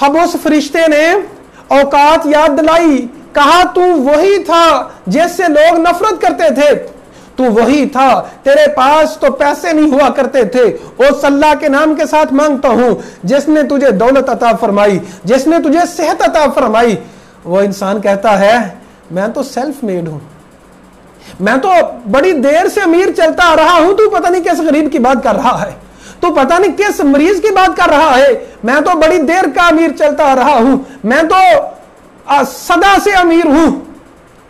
Speaker 1: اب اس فرشتے نے اوقات یاد دلائی، کہا تو وہی تھا جس سے لوگ نفرت کرتے تھے، تو وہی تھا، تیرے پاس تو پیسے نہیں ہوا کرتے تھے، اس اللہ کے نام کے ساتھ مانگتا ہوں جس نے تجھے دولت عطا فرمائی، جس نے تجھے صحت عطا فرمائی۔ وہ انسان کہتا ہے میں تو سیلف میڈ ہوں، میں تو بڑی دیر سے امیر چلتا آ رہا ہوں، تو پتہ نہیں کس غریب کی بات کر رہا ہے، تو پتہ نہیں کس مریض کی بات کر رہا ہے، میں تو بڑی دیر کا امیر چلتا آ رہا ہوں، میں تو صدا سے امیر ہوں۔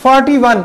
Speaker 1: 41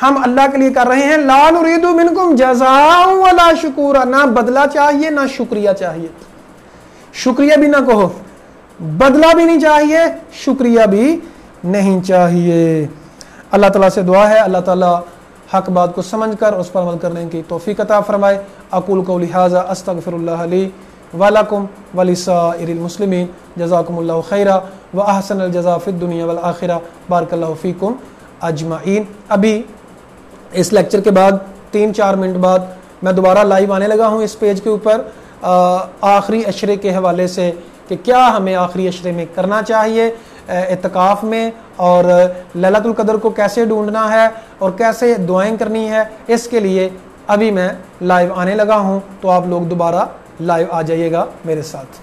Speaker 1: ہم اللہ کے لیے کر رہے ہیں. لا نريد منکم جزاء ولا شکورا, نہ بدلہ چاہیے نہ شکریہ چاہیے. شکریہ بھی نہ کہو, بدلہ بھی نہیں چاہیے, شکریہ بھی نہیں چاہیے. اللہ تعالیٰ سے دعا ہے اللہ تعالیٰ حق بات کو سمجھ کر اس پر عمل کرنے کی توفیق عطا فرمائے. اقول قولی ھذا استغفر اللہ لی ولکم ولسائر المسلمین. جزاکم اللہ خیرا واحسن الجزاء فی الدنیا والآخرہ. بارک اللہ فیکم اجمعین. ابھی اس لیکچر کے بعد 3-4 منٹ بعد میں دوبارہ لائیو آنے لگا ہوں اس پیج کے اوپر آخری عشرے کے حوالے سے کہ کیا ہمیں آخری عشرے میں کرنا چاہیے اعتکاف میں, اور لیلۃ القدر کو کیسے ڈھونڈنا ہے اور کیسے دعائیں کرنی ہے. اس کے لیے ابھی میں لائیو آنے لگا ہوں, تو آپ لوگ دوبارہ لائیو آ جائیے گا میرے ساتھ.